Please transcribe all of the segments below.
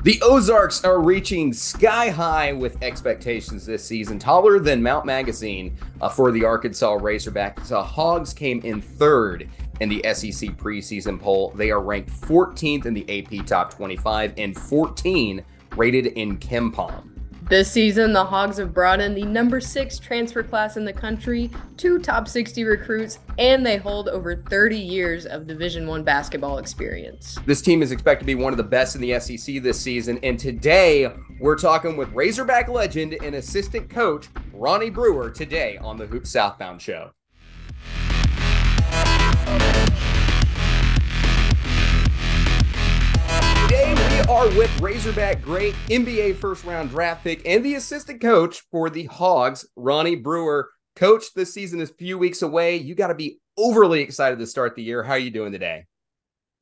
The Ozarks are reaching sky high with expectations this season, taller than Mount Magazine for the Arkansas Razorbacks. The Hogs came in third in the SEC Preseason Poll. They are ranked 14th in the AP Top 25 and 14 rated in KenPom. This season, the Hogs have brought in the number 6 transfer class in the country, 2 top 60 recruits, and they hold over 30 years of Division I basketball experience. This team is expected to be one of the best in the SEC this season, and today we're talking with Razorback Legend and assistant coach Ronnie Brewer today on the Hoops Southbound Show. Today we are with Razorback great NBA first-round draft pick and the assistant coach for the Hogs, Ronnie Brewer. Coach, this season is a few weeks away. You got to be overly excited to start the year. How are you doing today?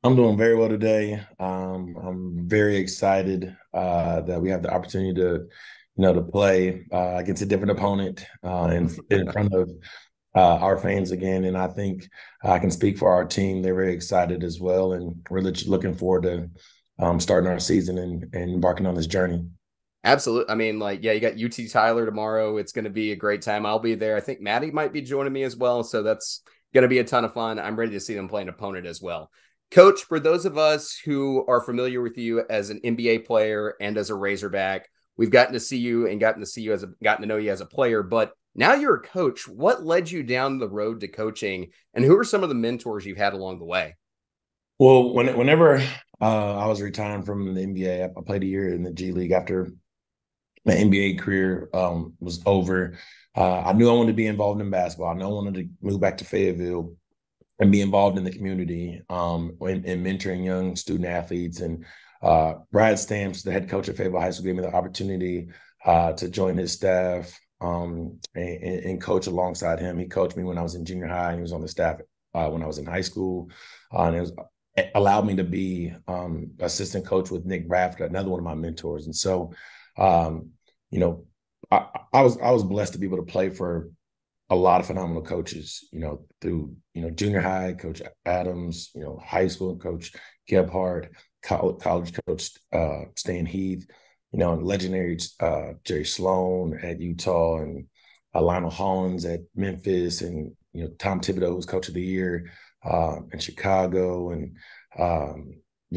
I'm doing very well today. I'm very excited that we have the opportunity to play against a different opponent in front of our fans again. And I think I can speak for our team. They're very excited as well, and we're looking forward to starting our season and embarking on this journey. Absolutely. I mean, you got UT Tyler tomorrow. It's going to be a great time. I'll be there. I think Maddie might be joining me as well. So that's going to be a ton of fun. I'm ready to see them play an opponent as well. Coach, for those of us who are familiar with you as an NBA player and as a Razorback, we've gotten to see you and gotten to know you as a player, but now you're a coach. What led you down the road to coaching, and who are some of the mentors you've had along the way? Well, whenever I was retiring from the NBA, I played a year in the G League after my NBA career was over. I knew I wanted to be involved in basketball. I knew I wanted to move back to Fayetteville and be involved in the community and mentoring young student athletes. And Brad Stamps, the head coach at Fayetteville High School, gave me the opportunity to join his staff and coach alongside him. He coached me when I was in junior high, and he was on the staff when I was in high school. And it allowed me to be assistant coach with Nick Bradford, another one of my mentors. And so, I was blessed to be able to play for a lot of phenomenal coaches, through, junior high, Coach Adams, high school, Coach Gebhardt, college coach Stan Heath, legendary Jerry Sloan at Utah, and Lionel Hollins at Memphis, and, Tom Thibodeau, who was coach of the year in Chicago, and,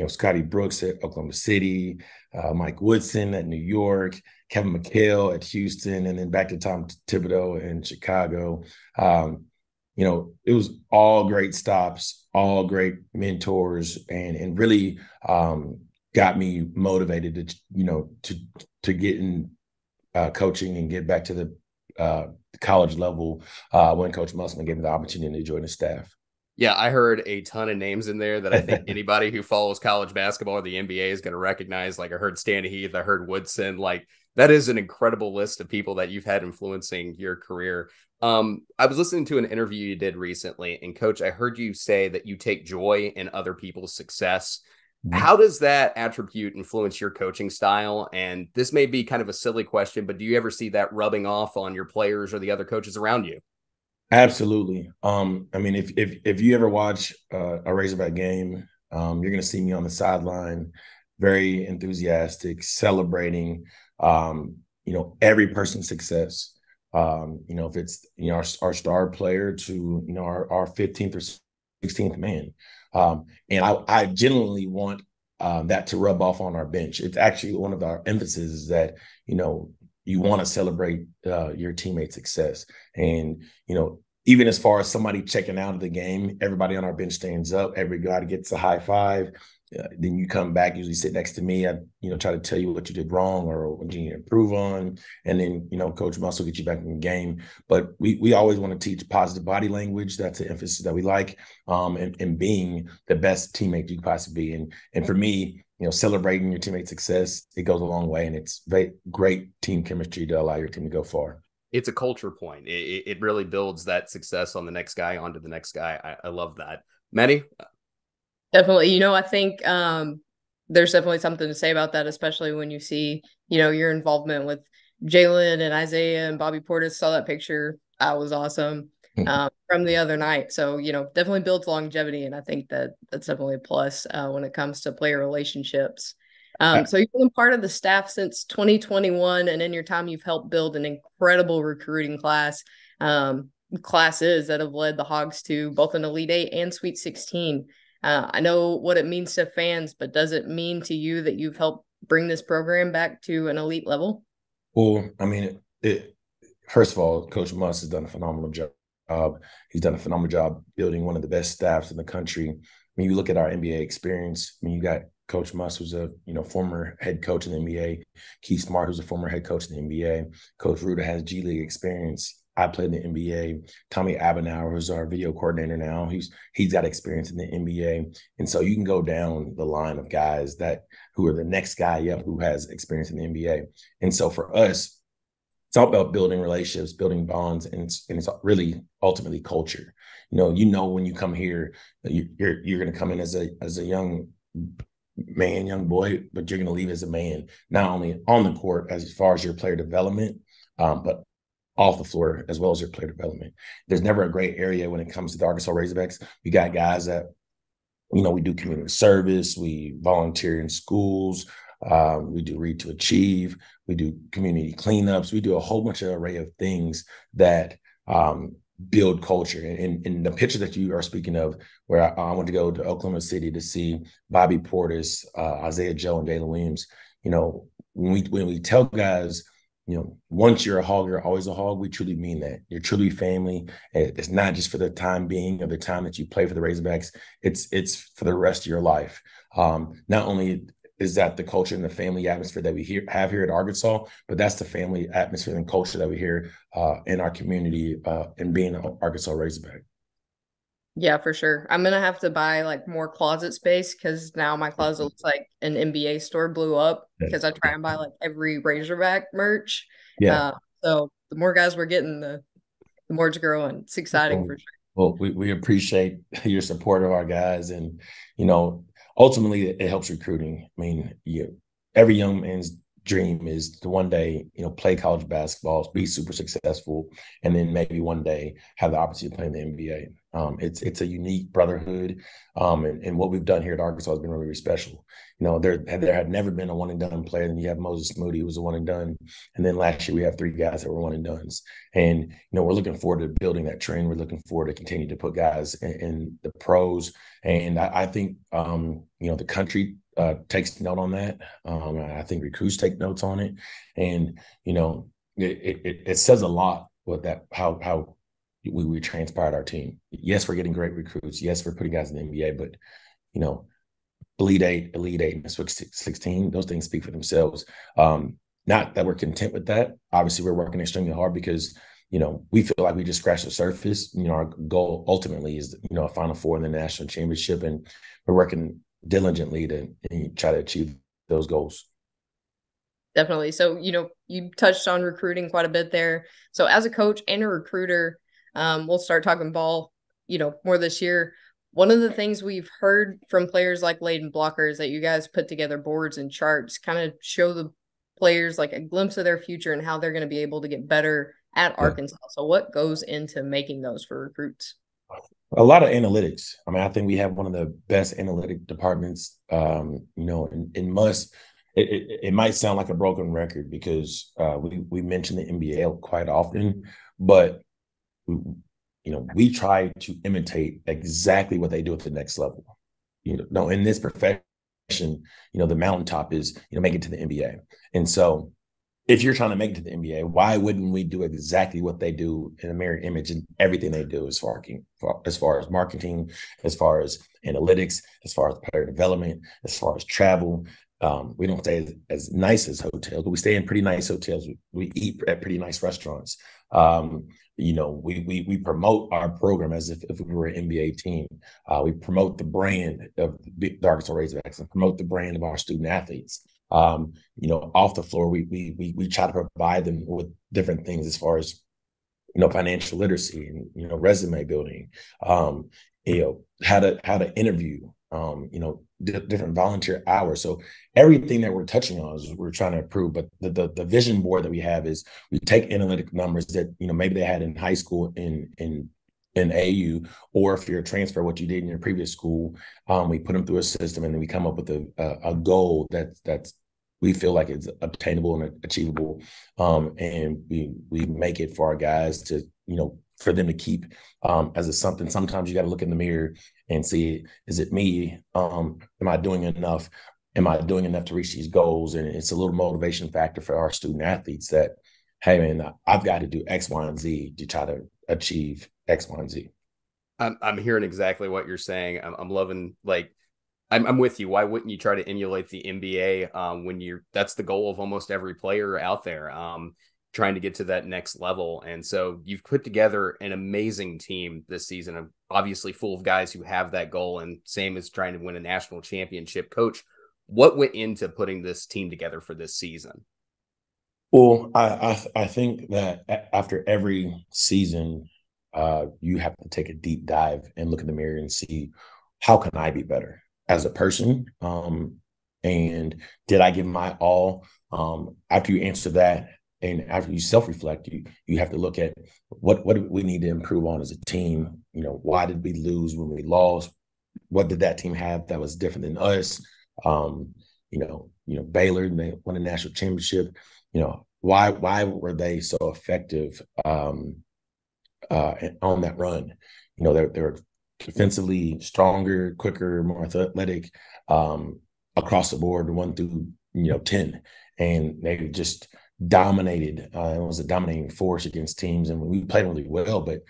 Scotty Brooks at Oklahoma City, Mike Woodson at New York, Kevin McHale at Houston, and then back to Tom Thibodeau in Chicago. It was all great stops, all great mentors, and really got me motivated to get in coaching and get back to the college level when Coach Musselman gave me the opportunity to join the staff. Yeah, I heard a ton of names in there that I think anybody who follows college basketball or the NBA is going to recognize. I heard Stan Heath, I heard Woodson. That is an incredible list of people that you've had influencing your career. I was listening to an interview you did recently, and Coach, I heard you say that you take joy in other people's success. Mm-hmm. How does that attribute influence your coaching style? And this may be kind of a silly question, but do you ever see that rubbing off on your players or the other coaches around you? Absolutely. If you ever watch a Razorback game, you're going to see me on the sideline, very enthusiastic, celebrating, every person's success. If it's, our star player to, our 15th or 16th man. And I genuinely want that to rub off on our bench. It's actually one of our emphases is that, you want to celebrate your teammate's success. And, even as far as somebody checking out of the game, everybody on our bench stands up. Everybody gets a high five. Then you come back, usually sit next to me. I, try to tell you what you did wrong or what you need to improve on. And then, Coach Muscle get you back in the game. But we always want to teach positive body language. That's an emphasis that we like. And being the best teammate you could possibly be. And for me, celebrating your teammate's success, it goes a long way. And it's great team chemistry to allow your team to go far. It's a culture point. It really builds that success on the next guy onto the next guy. I love that. Maddie? Definitely. I think there's definitely something to say about that, especially when you see, your involvement with Jalen and Isaiah and Bobby Portis. Saw that picture. That was awesome from the other night. So, definitely builds longevity. And I think that's definitely a plus when it comes to player relationships. So you've been part of the staff since 2021, and in your time, you've helped build an incredible recruiting classes that have led the Hogs to both an Elite Eight and Sweet 16. I know what it means to fans, but does it mean to you that you've helped bring this program back to an elite level? Well, I mean, first of all, Coach Muss has done a phenomenal job. He's done a phenomenal job building one of the best staffs in the country. When you look at our NBA experience, I mean, you got Coach Muss, who's a former head coach in the NBA. Keith Smart, who's a former head coach in the NBA. Coach Ruda has G League experience. I played in the NBA. Tommy Abenauer, who's our video coordinator now, he's got experience in the NBA. And so you can go down the line of guys who are the next guy up who has experience in the NBA. And so for us, it's all about building relationships, building bonds, and it's really ultimately culture. You know when you come here, you're going to come in as a young man, young boy, but you're going to leave as a man, not only on the court as far as your player development, but off the floor as well as your player development. There's never a gray area when it comes to the Arkansas Razorbacks. We got guys that, we do community service, we volunteer in schools, we do Read to Achieve, we do community cleanups, we do a whole bunch of array of things that build culture. And the picture that you are speaking of, where I went to go to Oklahoma City to see Bobby Portis, Isaiah Joe, and Dalen Williams, when we tell guys, once you're a hog, you're always a hog, we truly mean that. You're truly family. It's not just for the time being or the time that you play for the Razorbacks. It's for the rest of your life. Not only is that the culture and the family atmosphere that we have here at Arkansas, but that's the family atmosphere and culture that we hear in our community and being an Arkansas Razorback. Yeah, for sure. I'm going to have to buy more closet space because now my closet looks like an NBA store blew up because I try and buy every Razorback merch. Yeah. So the more guys we're getting, the more it's growing. It's exciting for sure. Well, we appreciate your support of our guys, and, ultimately it helps recruiting. I mean, every young man's dream is to one day, play college basketball, be super successful, and then maybe one day have the opportunity to play in the NBA. It's a unique brotherhood, and what we've done here at Arkansas has been really, really special. There had never been a one and done player. And you have Moses Moody, who was a one and done, and then last year we have 3 guys that were one and dones. And we're looking forward to building that trend. We're looking forward to continue to put guys in the pros, and I think the country takes note on that. I think recruits take notes on it, and it says a lot with that how we transpired our team. Yes, we're getting great recruits. Yes, we're putting guys in the NBA, but Elite Eight, and Sweet 16, those things speak for themselves. Not that we're content with that. Obviously, we're working extremely hard because we feel like we just scratched the surface. Our goal ultimately is a Final Four in the national championship, and we're working diligently to try to achieve those goals. Definitely. So, you touched on recruiting quite a bit there. So as a coach and a recruiter, we'll start talking ball, more this year. One of the things we've heard from players like Layden Blocker is that you guys put together boards and charts, kind of show the players a glimpse of their future and how they're going to be able to get better at Arkansas. So what goes into making those for recruits? A lot of analytics. I mean, I think we have one of the best analytic departments, and it might sound like a broken record because we mention the NBA quite often, but we try to imitate exactly what they do at the next level. In this profession, the mountaintop is, make it to the NBA. And so if you're trying to make it to the NBA, why wouldn't we do exactly what they do in a mirror image in everything they do as far as marketing, as far as analytics, as far as player development, as far as travel? We don't stay as nice as hotels, but we stay in pretty nice hotels. We eat at pretty nice restaurants. We promote our program as if we were an NBA team. We promote the brand of the Arkansas Razorbacks and promote the brand of our student athletes. Off the floor, we try to provide them with different things as far as, financial literacy and, resume building, how to interview, different volunteer hours. So everything that we're touching on is we're trying to improve. But the vision board that we have is we take analytic numbers that, maybe they had in high school in in AU, or if you're a transfer, what you did in your previous school, we put them through a system, and then we come up with a goal that's we feel like it's obtainable and achievable, and we make it for our guys to, for them to keep as a something. Sometimes you got to look in the mirror and see, is it me? Am I doing enough? Am I doing enough to reach these goals? And it's a little motivation factor for our student athletes that, hey, man, I've got to do X, Y, and Z to try to achieve X, Y, and Z. I'm hearing exactly what you're saying. I'm loving, like, I'm with you. Why wouldn't you try to emulate the NBA when that's the goal of almost every player out there, trying to get to that next level. And so you've put together an amazing team this season, obviously full of guys who have that goal, and same as trying to win a national championship. Coach, what went into putting this team together for this season? Well, I think that after every season, you have to take a deep dive and look in the mirror and see, how can I be better as a person? And did I give my all? After you answer that, and after you self-reflect, you have to look at what do we need to improve on as a team? Why did we lose when we lost? What did that team have that was different than us? Baylor, they won a national championship. Why were they so effective on that run? They're defensively stronger, quicker, more athletic, across the board, 1 through 10, and they just dominated. It was a dominating force against teams, and we played really well, but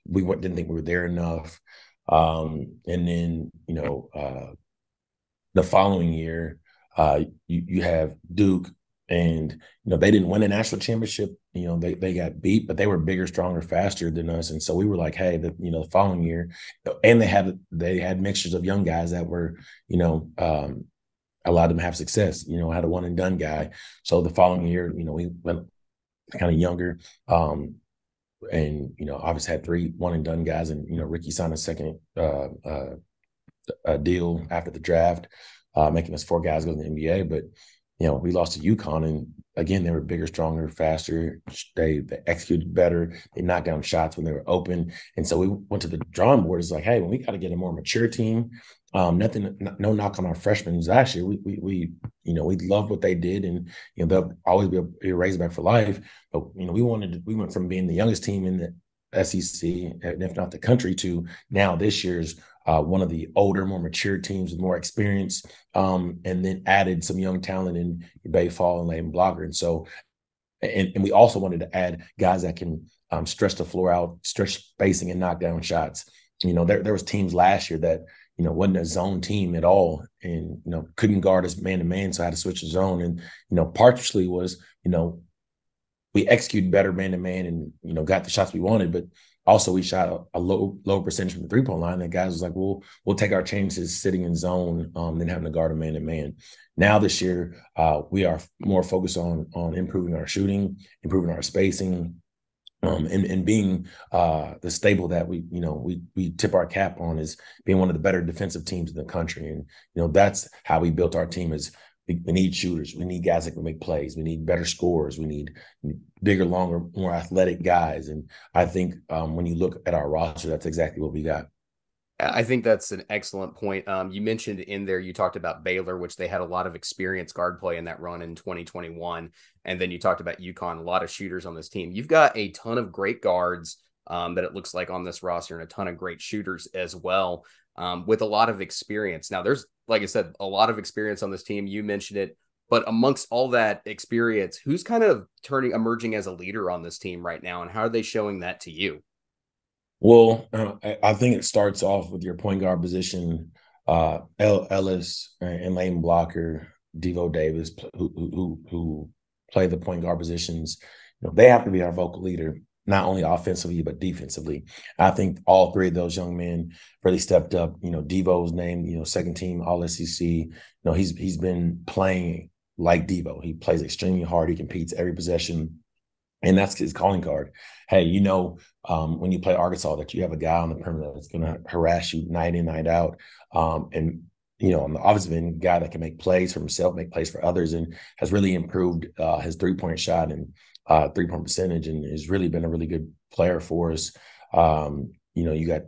we didn't think we were there enough. And then the following year, you have Duke, and they didn't win a national championship. They got beat, but they were bigger, stronger, faster than us. And so we were like, hey, the following year, and they had mixtures of young guys that were, allowed them to have success. Had a one and done guy. So the following year, we went kind of younger, and obviously had 3 one and done guys, and Ricky signed a second deal after the draft, making us 4 guys go to the NBA. But we lost to UConn, and again, they were bigger, stronger, faster. They executed better. They knocked down shots when they were open. And so we went to the drawing board. It's like, hey, when we got to get a more mature team. No knock on our freshmen last year. We loved what they did, and they'll always be a Razorback for life. But we went from being the youngest team in the SEC, and if not the country, to now this year's one of the older, more mature teams with more experience, and then added some young talent in Bay Fall and Layden Blocker. And so, and we also wanted to add guys that can stretch the floor out, stretch spacing, and knock down shots. There was teams last year that wasn't a zone team at all, and couldn't guard us man to man, so I had to switch the zone. And partially was we executed better man to man, and got the shots we wanted, but also we shot a low percentage from the 3-point line. And guys was like, we'll take our chances sitting in zone than having to guard a man to man. Now this year, we are more focused on improving our shooting, improving our spacing, and being the stable that we tip our cap on is being one of the better defensive teams in the country. And that's how we built our team. Is we need shooters, we need guys that can make plays, we need better scorers, we need bigger, longer, more athletic guys. And I think when you look at our roster, that's exactly what we got. I think that's an excellent point. You mentioned in there, you talked about Baylor, which they had a lot of experienced guard play in that run in 2021. And then you talked about UConn, a lot of shooters on this team. You've got a ton of great guards that it looks like on this roster, and a ton of great shooters as well, with a lot of experience. Now, there's, like I said, a lot of experience on this team. You mentioned it. But amongst all that experience, who's kind of emerging as a leader on this team right now, and how are they showing that to you? Well, I think it starts off with your point guard position, Ellis and Layden Blocker, Devo Davis, who play the point guard positions. They have to be our vocal leader, not only offensively but defensively. I think all 3 of those young men really stepped up. Devo's named, second team All SEC. He's been playing like Devo. He plays extremely hard. He competes every possession. And that's his calling card. Hey, when you play Arkansas, that you have a guy on the perimeter that's going to harass you night in, night out. And on the offensive end, guy that can make plays for himself, make plays for others, and has really improved his 3-point shot and 3-point percentage, and has really been a really good player for us. You got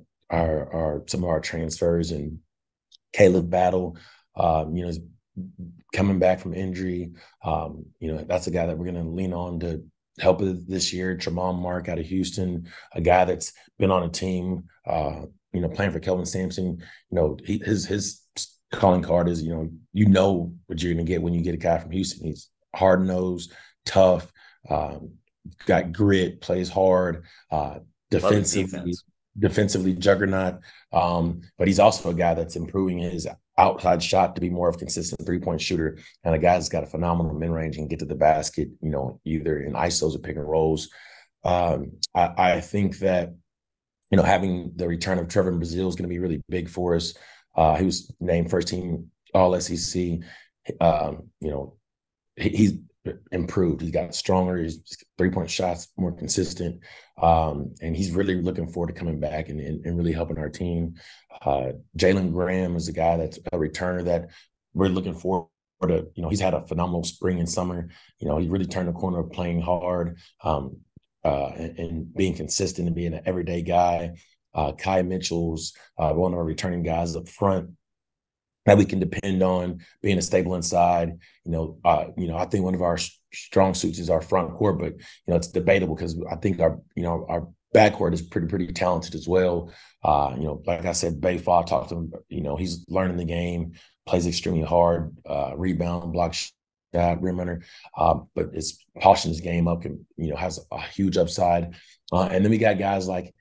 some of our transfers, and Caleb Battle, is coming back from injury. That's a guy that we're going to lean on to help us this year. Tremont Mark out of Houston, a guy that's been on a team, playing for Kelvin Sampson. His calling card is, what you're going to get when you get a guy from Houston. He's hard-nosed, tough, got grit, plays hard, defensively juggernaut. But he's also a guy that's improving his outside shot to be more of a consistent three-point shooter, and a guy that's got a phenomenal mid-range and get to the basket, either in isos or pick and rolls. I think that, having the return of Trevor Brazile is going to be really big for us. He was named first team All SEC. He's improved. He's got stronger. His three-point shots more consistent. And he's really looking forward to coming back and really helping our team. Jalen Graham is a guy that's a returner that we're looking forward to. He's had a phenomenal spring and summer. He really turned the corner of playing hard and being consistent and being an everyday guy. Kai Mitchell's one of our returning guys up front that we can depend on being a stable inside. I think one of our strong suits is our front court, but it's debatable because I think our backcourt is pretty talented as well. Like I said, Bayfall, talked to him. He's learning the game, plays extremely hard, rebound, block shot, rim runner, but it's polishing his game up and has a huge upside. And then we got guys like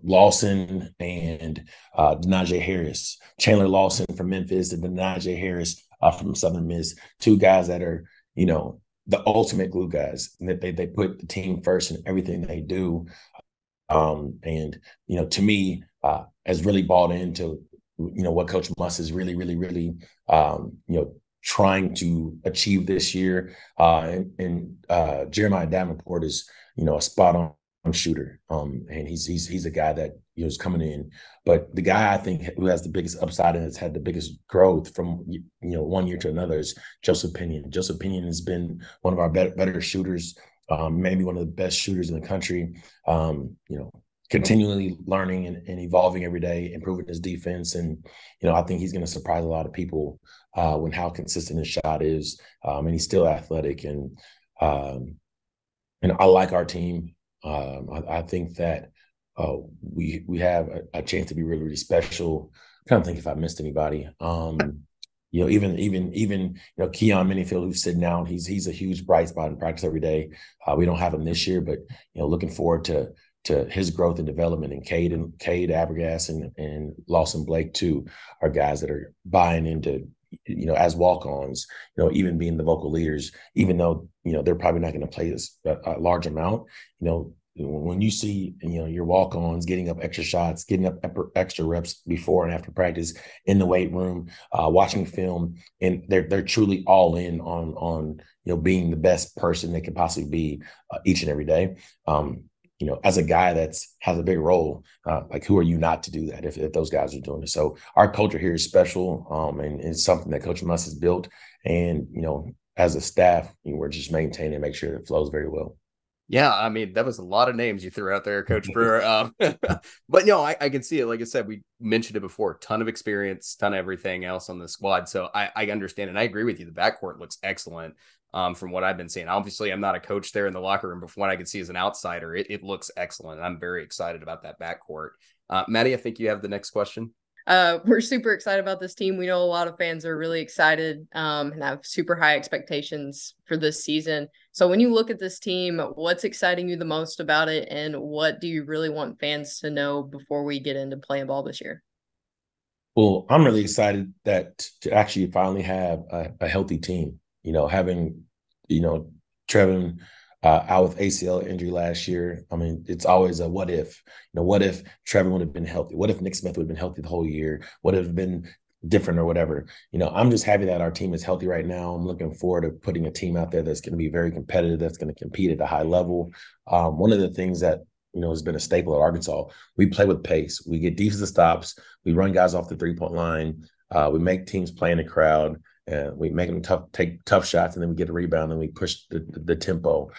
Lawson and Denaje Harris, Chandler Lawson from Memphis and Denaje Harris from Southern Miss, two guys that are, the ultimate glue guys. And that they put the team first in everything they do. To me, has really bought into, what Coach Muss is really, really, really, trying to achieve this year. Jeremiah Davenport is, a spot on shooter. And he's a guy that is coming in. But the guy I think who has the biggest upside and has had the biggest growth from 1 year to another is Joseph Pinion. Joseph Pinion has been one of our better shooters, maybe one of the best shooters in the country. Continually learning and evolving every day, improving his defense. And, I think he's going to surprise a lot of people when how consistent his shot is. And he's still athletic. And I like our team. I think that we have a chance to be really, really special. I'm trying to think if I missed anybody. Even Keon Minifield, who's sitting down, he's a huge bright spot in practice every day. We don't have him this year, but looking forward to his growth and development. And Cade Abergas and Lawson Blake too are guys that are buying into, as walk-ons, even being the vocal leaders, even though, they're probably not going to play this a large amount. When you see, your walk-ons getting up extra shots, getting up extra reps before and after practice in the weight room, watching film, and they're truly all in on being the best person they can possibly be each and every day. As a guy that's has a big role, like who are you not to do that if those guys are doing it? So our culture here is special, and it's something that Coach Muss has built. And, as a staff, we're just maintaining and make sure it flows very well. Yeah, I mean, that was a lot of names you threw out there, Coach Brewer. But I can see it. Like I said, we mentioned it before, ton of experience, ton of everything else on the squad. So I understand, and I agree with you. The backcourt looks excellent from what I've been seeing. Obviously, I'm not a coach there in the locker room, but from what I can see as an outsider, it looks excellent. I'm very excited about that backcourt. Maddie, I think you have the next question. We're super excited about this team. We know a lot of fans are really excited and have super high expectations for this season. So when you look at this team, what's exciting you the most about it, and what do you really want fans to know before we get into playing ball this year? Well, I'm really excited to actually finally have a healthy team. Having Trevin out with ACL injury last year. I mean, it's always a what if. What if Trevor would have been healthy? What if Nick Smith would have been healthy the whole year? Would have been different or whatever. I'm just happy that our team is healthy right now. I'm looking forward to putting a team out there that's going to be very competitive, that's going to compete at a high level. One of the things that has been a staple at Arkansas, we play with pace. We get defensive stops. We run guys off the three-point line. We make teams play in the crowd. We make them take tough shots, and then we get a rebound and we push the tempo.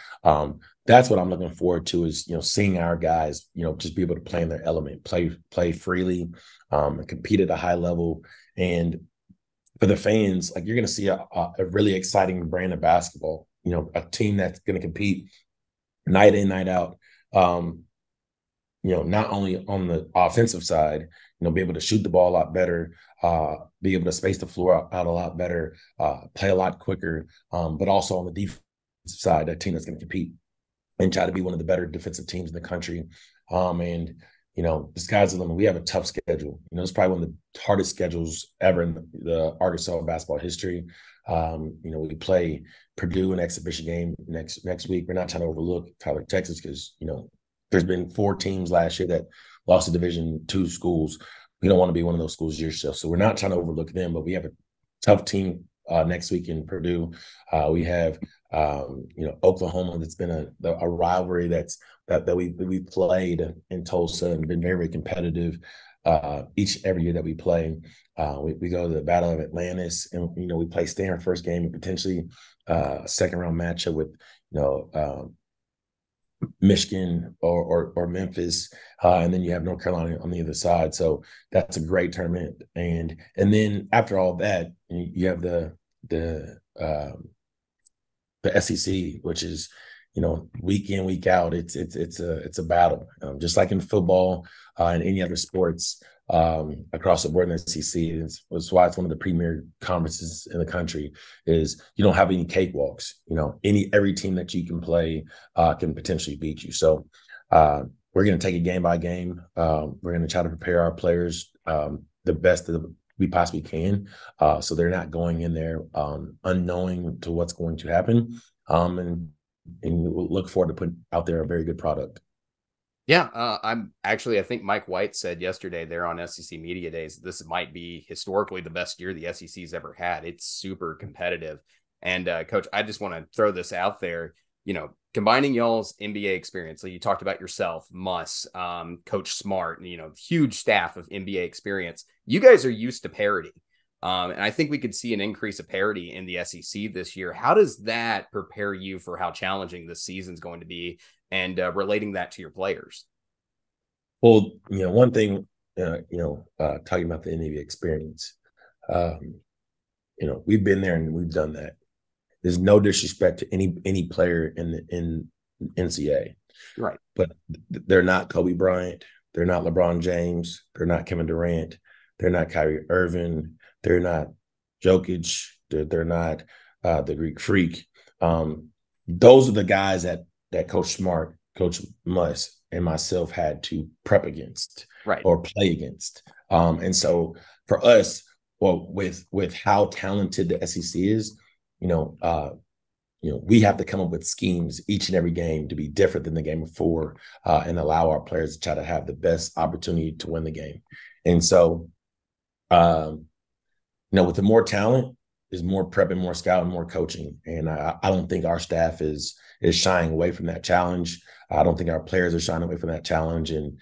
That's what I'm looking forward to, is, seeing our guys, just be able to play in their element, play freely, compete at a high level. And for the fans, like, you're going to see a really exciting brand of basketball, a team that's going to compete night in, night out. Not only on the offensive side, be able to shoot the ball a lot better, be able to space the floor out a lot better, play a lot quicker, but also on the defensive side, a team that's going to compete and try to be one of the better defensive teams in the country. And the sky's the limit. We have a tough schedule. It's probably one of the hardest schedules ever in the Arkansas basketball history. We play Purdue an exhibition game next week. We're not trying to overlook Tyler, Texas, because there's been 4 teams last year that lost to Division II schools. We don't want to be one of those schools yourself, so we're not trying to overlook them. But we have a tough team next week in Purdue. We have Oklahoma. That's been a rivalry that we played in Tulsa and been very, very competitive every year that we play. We go to the Battle of Atlantis, and we play Stanford first game, and potentially a second round matchup with Michigan or Memphis, and then you have North Carolina on the other side. So that's a great tournament. And then after all that, you have the SEC, which is week in, week out. It's a battle, just like in football and any other sports across the board in the SEC. That's why it's one of the premier conferences in the country. Is you don't have any cakewalks. Every team that you can play can potentially beat you. So we're going to take it game by game. We're going to try to prepare our players the best that we possibly can, so they're not going in there unknowing to what's going to happen. And we'll look forward to putting out there a very good product. Yeah, I think Mike White said yesterday there on SEC Media Days, this might be historically the best year the SEC's ever had. It's super competitive. And Coach, I just want to throw this out there, combining y'all's NBA experience. Like you talked about yourself, Muss, Coach Smart, huge staff of NBA experience. You guys are used to parity. And I think we could see an increase of parity in the SEC this year. How does that prepare you for how challenging this season's going to be, and relating that to your players? Well, one thing, talking about the NBA experience, we've been there and we've done that. There's no disrespect to any player in NCAA, right? But they're not Kobe Bryant, they're not LeBron James, they're not Kevin Durant, they're not Kyrie Irving, they're not Jokic, they're not the Greek Freak. Those are the guys that Coach Smart, Coach Muss, and myself had to prep against, right, or play against. And so for us, well, with how talented the SEC is, we have to come up with schemes each and every game to be different than the game before, and allow our players to try to have the best opportunity to win the game. And so, with the more talent is more prep and more scouting, more coaching. And I don't think our staff is shying away from that challenge. I don't think our players are shying away from that challenge. And,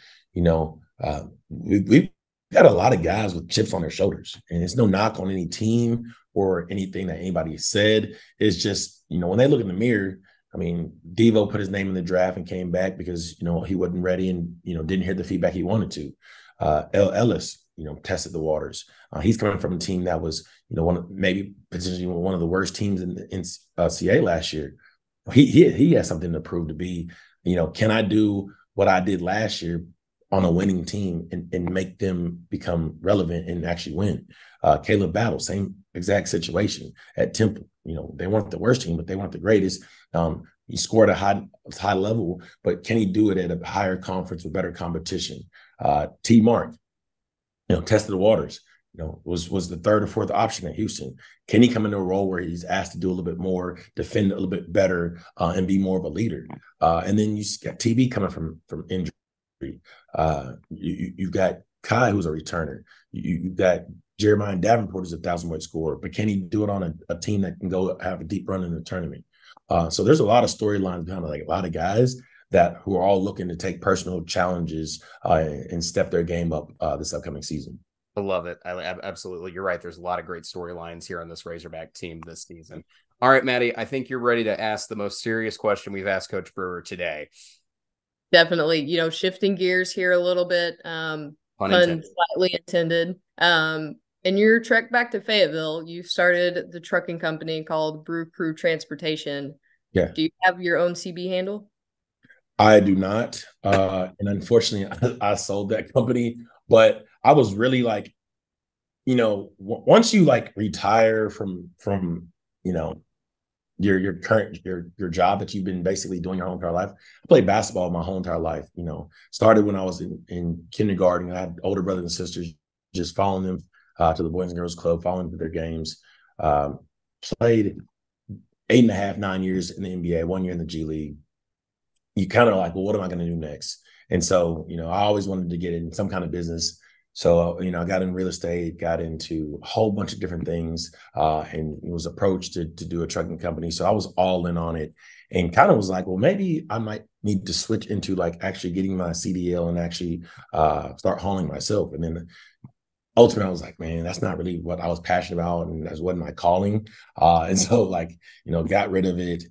we've got a lot of guys with chips on their shoulders, and it's no knock on any team or anything that anybody said. It's just, when they look in the mirror, I mean, Devo put his name in the draft and came back because, he wasn't ready and, didn't hear the feedback he wanted to. Ellis, tested the waters. He's coming from a team that was, maybe potentially one of the worst teams in NCAA last year. He has something to prove to be, can I do what I did last year on a winning team and make them become relevant and actually win? Caleb Battle, same exact situation at Temple. They weren't the worst team, but they weren't the greatest. He scored a high level, but can he do it at a higher conference with better competition? T. Mark, tested the waters. Was the third or fourth option at Houston. Can he come into a role where he's asked to do a little bit more, defend a little bit better, and be more of a leader? And then you got TB coming from injury. You've got Kai, who's a returner. You've got Jeremiah Davenport, who's a 1,000-point scorer, but can he do it on a team that can go have a deep run in the tournament? So there's a lot of storylines behind it, like a lot of guys who are all looking to take personal challenges and step their game up this upcoming season. I love it. Absolutely. You're right. There's a lot of great storylines here on this Razorback team this season. All right, Maddie, I think you're ready to ask the most serious question we've asked Coach Brewer today. Definitely, shifting gears here a little bit. Pun slightly intended. In your trek back to Fayetteville, you started the trucking company called Brew Crew Transportation. Yeah. Do you have your own CB handle? I do not. And unfortunately, I sold that company. But I was really like, once you like retire from your current your job that you've been basically doing your whole entire life. I played basketball my whole entire life. Started when I was in kindergarten. I had older brothers and sisters, just following them to the Boys and Girls Club, following them to their games. Played 8.5, 9 years in the NBA, 1 year in the G League. You kind of like, well, what am I going to do next? And so, I always wanted to get in some kind of business. So, I got in real estate, got into a whole bunch of different things, and was approached to do a trucking company. So I was all in on it and kind of was like, well, maybe I might need to switch into like actually getting my CDL and actually start hauling myself. And then ultimately I was like, man, that's not really what I was passionate about. And that wasn't my calling. And so like, got rid of it.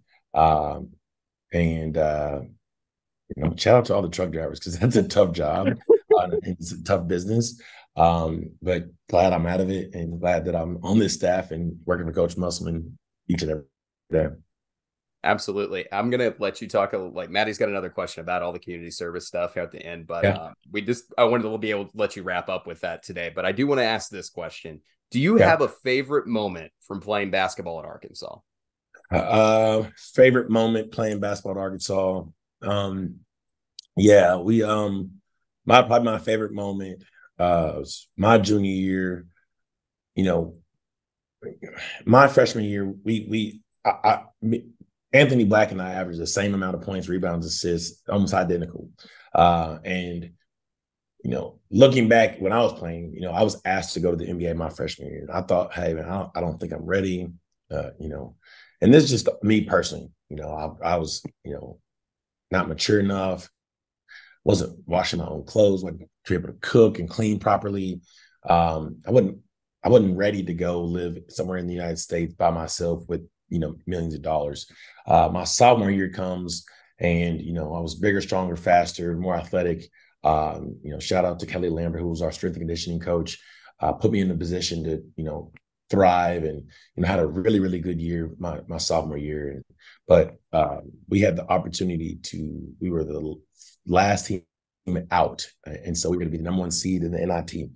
Shout out to all the truck drivers because that's a tough job. It's a tough business. But glad I'm out of it and glad that I'm on this staff and working for Coach Musselman each and every day. Absolutely. I'm going to let you talk. Maddie's got another question about all the community service stuff here at the end, but I wanted to be able to let you wrap up with that today. But I do want to ask this question. Do you have a favorite moment from playing basketball at Arkansas? Favorite moment playing basketball at Arkansas. My favorite moment was my junior year. My freshman year, Anthony Black and I averaged the same amount of points, rebounds, assists, almost identical. Looking back when I was playing, I was asked to go to the NBA my freshman year. And I thought, hey, man, I don't think I'm ready. And this is just me personally. I was, not mature enough, wasn't washing my own clothes, wasn't able to cook and clean properly. I wasn't ready to go live somewhere in the United States by myself with, millions of dollars. My sophomore year comes and, I was bigger, stronger, faster, more athletic. Shout out to Kelly Lambert, who was our strength and conditioning coach, put me in a position to, thrive and, had a really, really good year, my sophomore year. But we had the opportunity we were the last team out. And so we were going to be the number one seed in the NIT.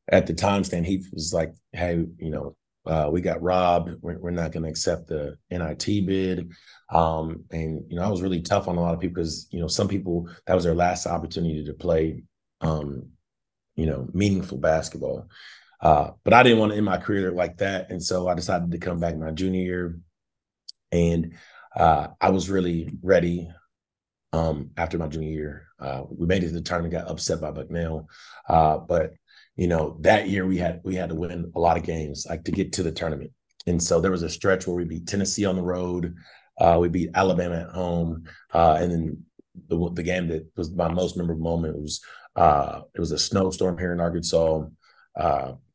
At the time, Stan Heath was like, hey, we got robbed. We're not going to accept the NIT bid. And, I was really tough on a lot of people because, some people, that was their last opportunity to play, meaningful basketball. But I didn't want to end my career like that. And so I decided to come back my junior year. And I was really ready after my junior year. We made it to the tournament, got upset by Bucknell. But, that year we had to win a lot of games, like to get to the tournament. And so there was a stretch where we beat Tennessee on the road. We beat Alabama at home. And then the game that was my most memorable moment was it was a snowstorm here in Arkansas.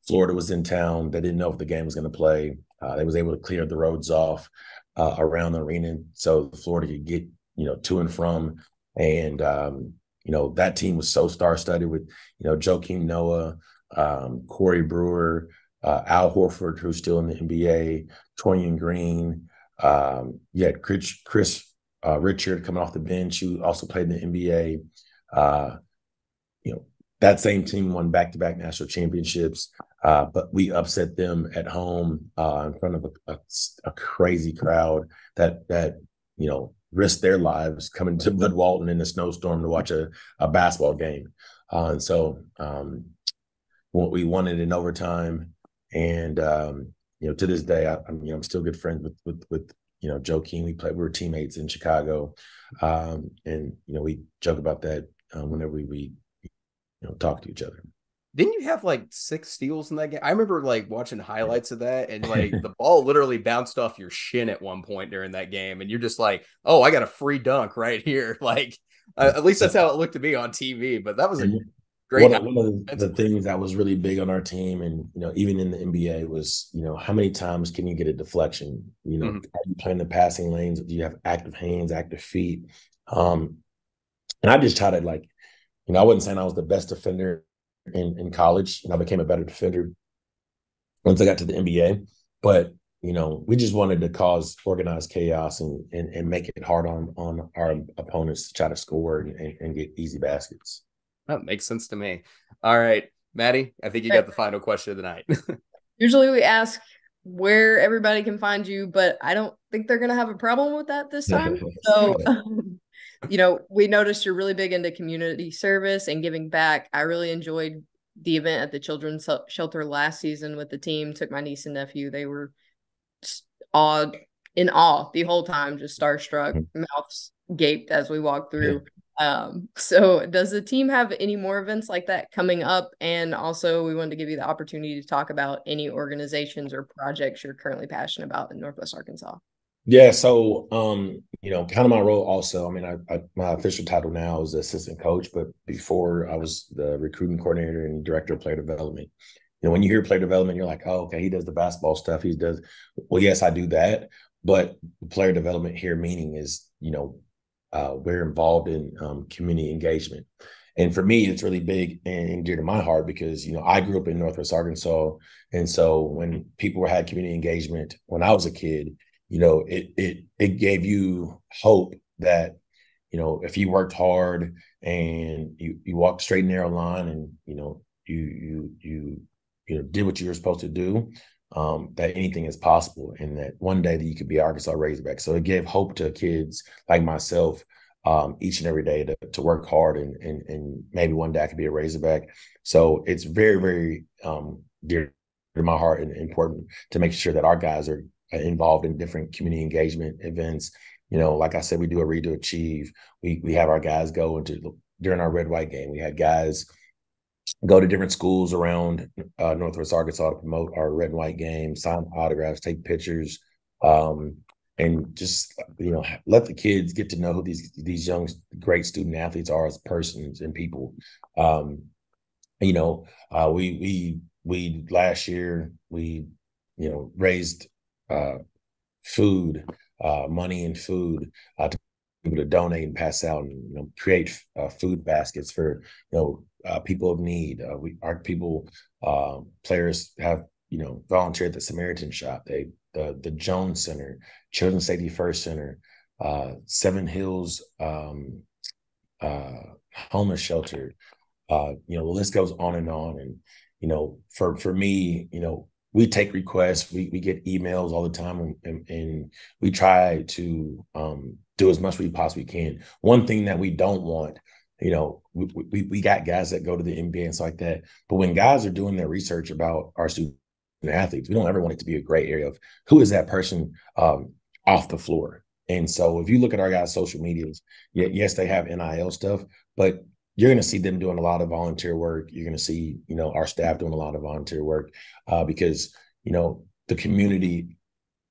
Florida was in town. They didn't know if the game was going to play. They was able to clear the roads off around the arena so Florida could get, to and from. And, that team was so star-studded with, Joakim Noah, Corey Brewer, Al Horford, who's still in the NBA, Torian Green. You had Chris Richard coming off the bench, who also played in the NBA. That same team won back-to-back national championships, but we upset them at home in front of a crazy crowd that risked their lives coming to Bud Walton in a snowstorm to watch a basketball game. And so we won it in overtime. And, to this day, I'm still good friends with Joakim. We were teammates in Chicago. And, we joke about that whenever we talk to each other. Didn't you have like 6 steals in that game? I remember like watching highlights of that, and like the ball literally bounced off your shin at one point during that game, and you're just like, "Oh, I got a free dunk right here!" Like, at least that's how it looked to me on TV. But that was Great. One of the things that was really big on our team, and even in the NBA, was how many times can you get a deflection? Are you playing the passing lanes? Do you have active hands, active feet? And I just tried to, like, I wasn't saying I was the best defender in college. I became a better defender once I got to the NBA, but we just wanted to cause organized chaos and make it hard on our opponents to try to score and get easy baskets. That makes sense to me. All right, Maddie, I think you got the final question of the night. Usually we ask where everybody can find you, but I don't think they're going to have a problem with that this time. So, we noticed you're really big into community service and giving back. I really enjoyed the event at the children's shelter last season with the team. Took my niece and nephew. They were in awe the whole time, just starstruck, mouths gaped as we walked through. So does the team have any more events like that coming up? And also, we wanted to give you the opportunity to talk about any organizations or projects you're currently passionate about in Northwest Arkansas. Yeah, so kind of my role also. I mean, my official title now is assistant coach, but before I was the recruiting coordinator and director of player development. When you hear player development, you're like, oh, okay, he does the basketball stuff. He does. Well, yes, I do that, but player development here meaning is we're involved in community engagement. And for me, it's really big and dear to my heart because, I grew up in Northwest Arkansas. And so when people had community engagement when I was a kid, it gave you hope that, if you worked hard and you walked a straight and narrow line and, you did what you were supposed to do, that anything is possible and that one day that you could be Arkansas Razorback. So it gave hope to kids like myself each and every day to work hard and maybe one day I could be a Razorback. So it's very, very dear to my heart and important to make sure that our guys are involved in different community engagement events. Like I said, we do a Read to Achieve. We have our guys go during our red-white game. We had guys go to different schools around Northwest Arkansas to promote our red and white game, sign autographs, take pictures, and just let the kids get to know who these young great student athletes are as persons and people. We last year we raised food, money and food to people to donate and pass out and create food baskets for people of need. Players have volunteered at the Samaritan Shop, the Jones Center, Children's Safety First Center, Seven Hills homeless shelter. The list goes on. And for me, we take requests. We get emails all the time, and we try to do as much as we possibly can. One thing that we don't want, we got guys that go to the NBA and stuff like that. But when guys are doing their research about our student athletes, we don't ever want it to be a gray area of who is that person off the floor. And so if you look at our guys' social medias, yes, they have NIL stuff, but you're going to see them doing a lot of volunteer work. You're going to see, our staff doing a lot of volunteer work because, the community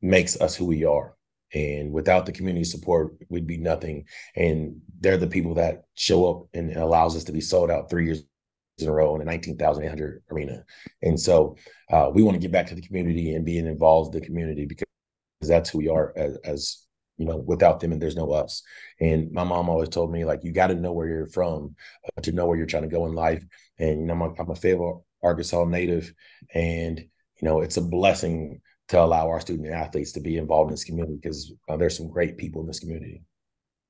makes us who we are. And without the community support, we'd be nothing. And they're the people that show up and allows us to be sold out 3 years in a row in a 19,800 arena. And so we want to get back to the community and being involved in the community because that's who we are as without them and there's no us. And my mom always told me, like, you got to know where you're from to know where you're trying to go in life. And, I'm a Fayetteville, Arkansas native. And, it's a blessing to allow our student athletes to be involved in this community because there's some great people in this community.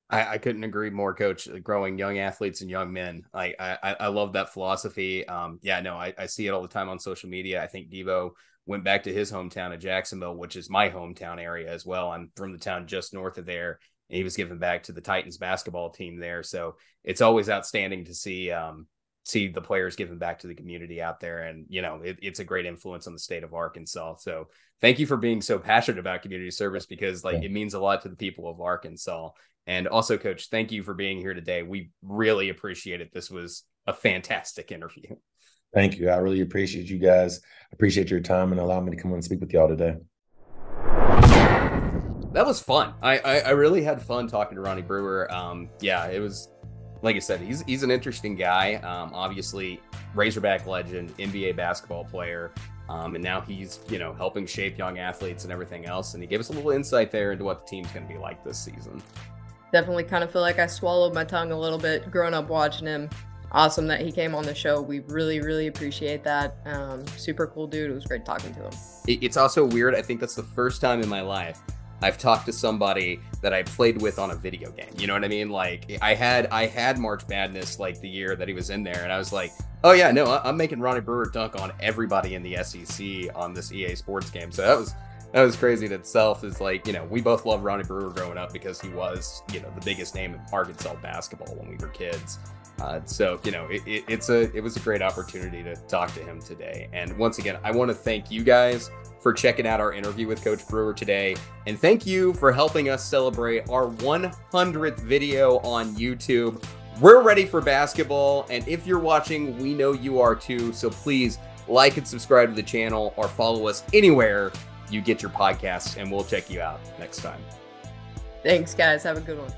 I couldn't agree more, Coach. Growing young athletes and young men. I love that philosophy. I see it all the time on social media. I think Devo went back to his hometown of Jacksonville, which is my hometown area as well. I'm from the town just north of there. And he was giving back to the Titans basketball team there. So it's always outstanding to see the players giving back to the community out there. And, it's a great influence on the state of Arkansas. So thank you for being so passionate about community service because it means a lot to the people of Arkansas. And also, Coach, thank you for being here today. We really appreciate it. This was a fantastic interview. Thank you. I really appreciate you guys. Appreciate your time and allowing me to come on and speak with y'all today. That was fun. I really had fun talking to Ronnie Brewer. It was like I said, he's an interesting guy. Obviously, Razorback legend, NBA basketball player. And now he's, helping shape young athletes and everything else. And he gave us a little insight there into what the team's going to be like this season. Definitely kind of feel like I swallowed my tongue a little bit growing up watching him. Awesome that he came on the show. We really, really appreciate that. Super cool dude. It was great talking to him. It's also weird. I think that's the first time in my life I've talked to somebody that I played with on a video game. You know what I mean? Like I had March Madness like the year that he was in there, and I was like, oh yeah, no, I'm making Ronnie Brewer dunk on everybody in the SEC on this EA Sports game. So that was crazy in itself. Is like, we both loved Ronnie Brewer growing up because he was, the biggest name in Arkansas basketball when we were kids. So, it was a great opportunity to talk to him today. And once again, I want to thank you guys for checking out our interview with Coach Brewer today. And thank you for helping us celebrate our 100th video on YouTube. We're ready for basketball. And if you're watching, we know you are too. So please like and subscribe to the channel or follow us anywhere you get your podcasts, and we'll check you out next time. Thanks, guys. Have a good one.